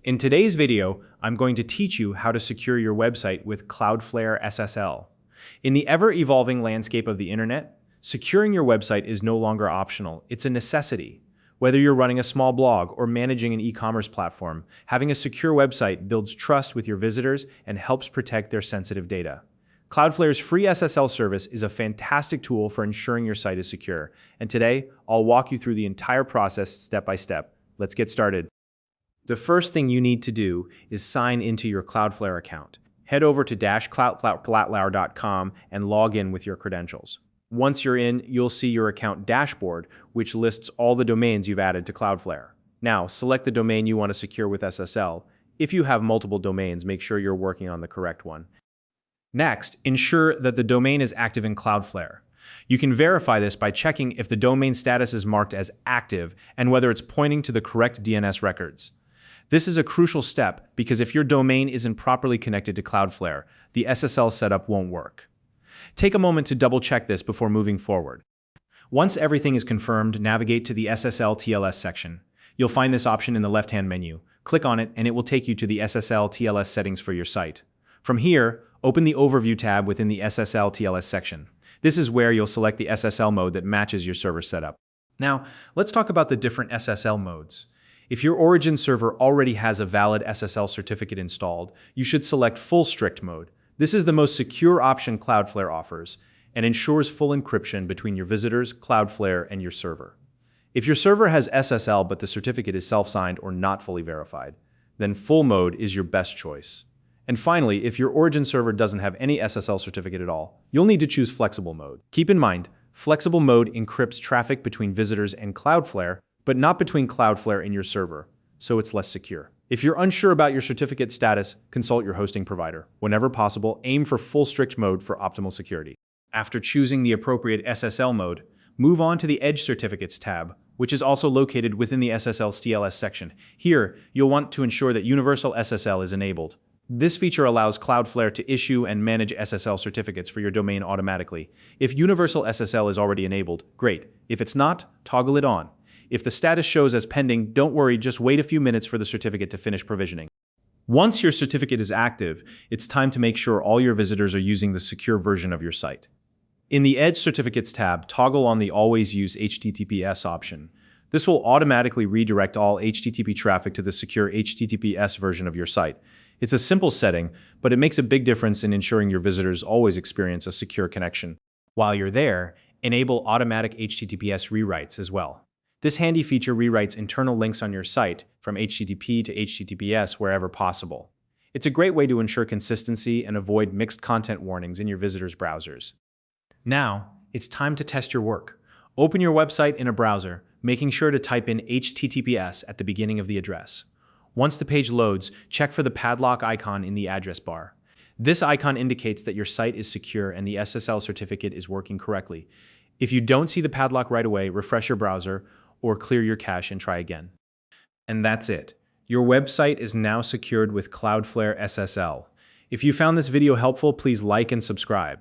In today's video, I'm going to teach you how to secure your website with Cloudflare SSL. In the ever-evolving landscape of the internet, securing your website is no longer optional, it's a necessity. Whether you're running a small blog or managing an e-commerce platform, having a secure website builds trust with your visitors and helps protect their sensitive data. Cloudflare's free SSL service is a fantastic tool for ensuring your site is secure, and today, I'll walk you through the entire process step by step. Let's get started. The first thing you need to do is sign into your Cloudflare account. Head over to cloudflare.com and log in with your credentials. Once you're in, you'll see your account dashboard, which lists all the domains you've added to Cloudflare. Now, select the domain you want to secure with SSL. If you have multiple domains, make sure you're working on the correct one. Next, ensure that the domain is active in Cloudflare. You can verify this by checking if the domain status is marked as active and whether it's pointing to the correct DNS records. This is a crucial step because if your domain isn't properly connected to Cloudflare, the SSL setup won't work. Take a moment to double check this before moving forward. Once everything is confirmed, navigate to the SSL TLS section. You'll find this option in the left-hand menu. Click on it and it will take you to the SSL TLS settings for your site. From here, open the Overview tab within the SSL TLS section. This is where you'll select the SSL mode that matches your server setup. Now, let's talk about the different SSL modes. If your origin server already has a valid SSL certificate installed, you should select Full Strict mode. This is the most secure option Cloudflare offers and ensures full encryption between your visitors, Cloudflare, and your server. If your server has SSL but the certificate is self-signed or not fully verified, then Full mode is your best choice. And finally, if your origin server doesn't have any SSL certificate at all, you'll need to choose Flexible mode. Keep in mind, Flexible mode encrypts traffic between visitors and Cloudflare, but not between Cloudflare and your server, so it's less secure. If you're unsure about your certificate status, consult your hosting provider. Whenever possible, aim for Full Strict mode for optimal security. After choosing the appropriate SSL mode, move on to the Edge Certificates tab, which is also located within the SSL's TLS section. Here, you'll want to ensure that Universal SSL is enabled. This feature allows Cloudflare to issue and manage SSL certificates for your domain automatically. If Universal SSL is already enabled, great. If it's not, toggle it on. If the status shows as pending, don't worry, just wait a few minutes for the certificate to finish provisioning. Once your certificate is active, it's time to make sure all your visitors are using the secure version of your site. In the Edge Certificates tab, toggle on the Always Use HTTPS option. This will automatically redirect all HTTP traffic to the secure HTTPS version of your site. It's a simple setting, but it makes a big difference in ensuring your visitors always experience a secure connection. While you're there, enable automatic HTTPS rewrites as well. This handy feature rewrites internal links on your site from HTTP to HTTPS wherever possible. It's a great way to ensure consistency and avoid mixed content warnings in your visitors' browsers. Now, it's time to test your work. Open your website in a browser, making sure to type in HTTPS at the beginning of the address. Once the page loads, check for the padlock icon in the address bar. This icon indicates that your site is secure and the SSL certificate is working correctly. If you don't see the padlock right away, refresh your browser or clear your cache and try again. And that's it. Your website is now secured with Cloudflare SSL. If you found this video helpful, please like and subscribe.